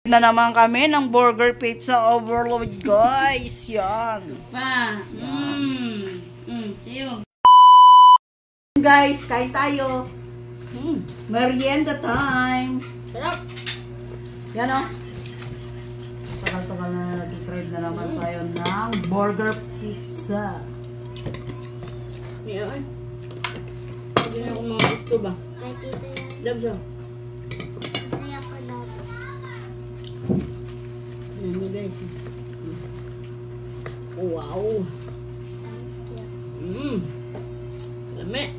Na naman kami ng burger pizza overload, guys. Yan. Pa. Sayo. Guys, kain tayo. Merienda time. Sarap. Yan o. Tagal-tagal na nag-crave na naman tayo ng burger pizza. Yan. Hindi na ako mga gusto ba? Ay, tito yan. Dabso. Masaya ko dapat. Yan mo guys. Wow. Thank you. Lame.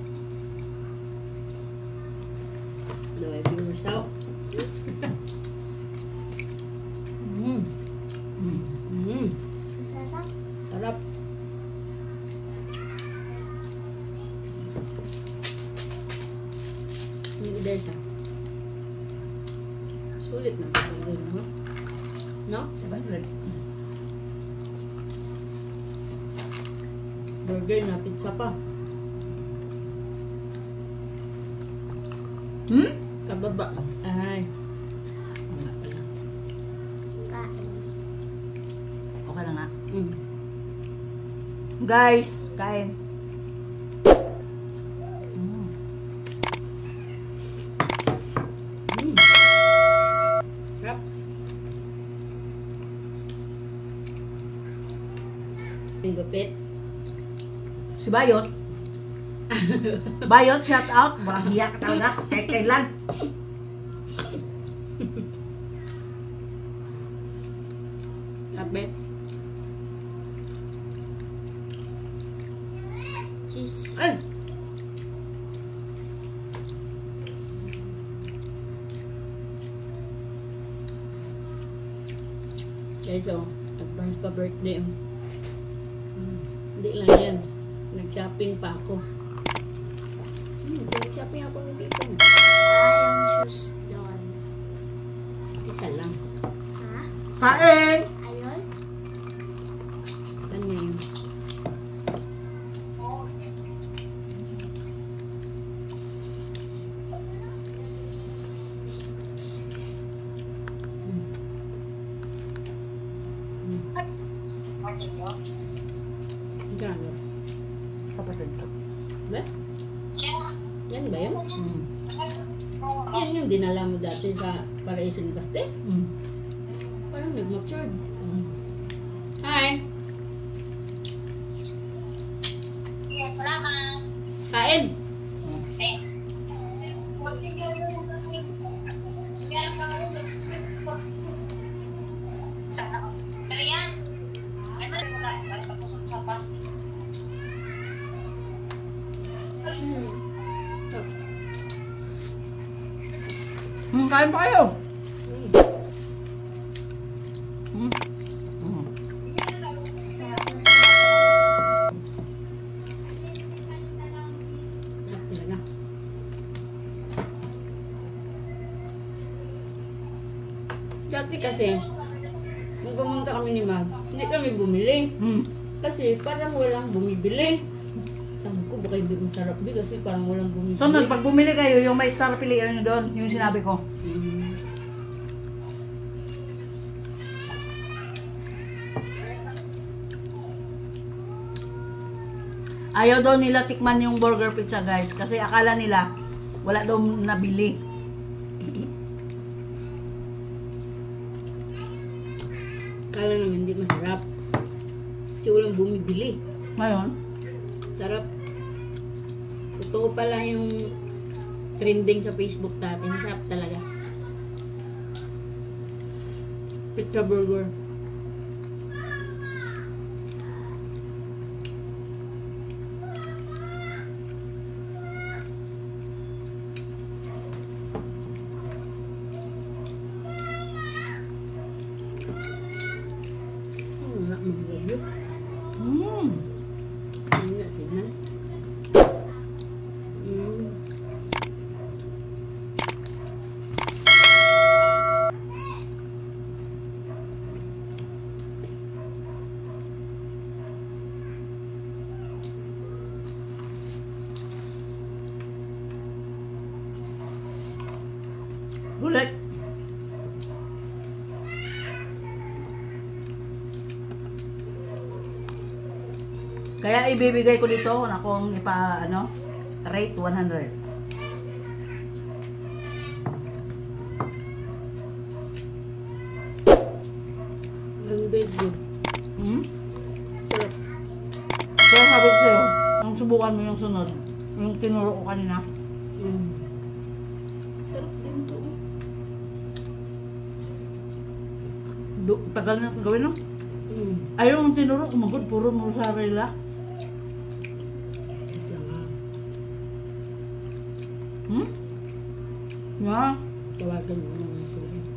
The way viewers out. Masarap. Sarap. Hindi ko dahil siya. Sulit na ba ito rin, no? No? Burger na pizza pa. Kababa. Ay. Wala pala. Kain. Okay lang nga. Guys, kain. Sarap. Ang gupit. Si Bayot. Bayot, shout out. Walang hiya ka talaga. Kahit kailan. Sabi. Cheese. Ay! Guys, oh. Advance pa birthday. Hindi lang yan. Nag-shopping pa ako. Nag-shopping ako ng dito. Yung shoes doon. Isa lang. Ha? Kain! Ayun? Ano yun? Gano'n? Kapatid ko. Ba? Yan ba yun? Yan yung dinala mo dati sa Paraiso ni Paste? Parang nag-matured. Hi! Salamat. Kain! Kain pa kayo. Dati kasi, nung pumunta kami ni Mag, hindi kami bumili. Kasi parang walang bumibili. Sabi ko, baka hindi masarap din kasi parang walang bumibili. So, pag bumili kayo, yung may star pilihan nyo doon, yung sinabi ko. Ayaw daw nila tikman yung burger pizza, guys. Kasi akala nila, wala daw nabili. Kala naman hindi masarap. Kasi walang bumibili. Ngayon, Sarap. Totoo pala yung trending sa Facebook dati. Masarap talaga. Pizza burger. Wala mag-review. Hindi na sinan. Gulit. Kaya ibibigay ko dito na kung rate 100. Ang good. Hmm? Sarap. Kaya sabi ko sa'yo, nung subukan mo yung sunod, yung tinuro ko kanina, Sarap din to. tagal na gawin no? Mm. Ayaw yung tinuro, umagod, puro mozzarella. Ito nga. Hmm? Yeah. Tawagan mo naman sila.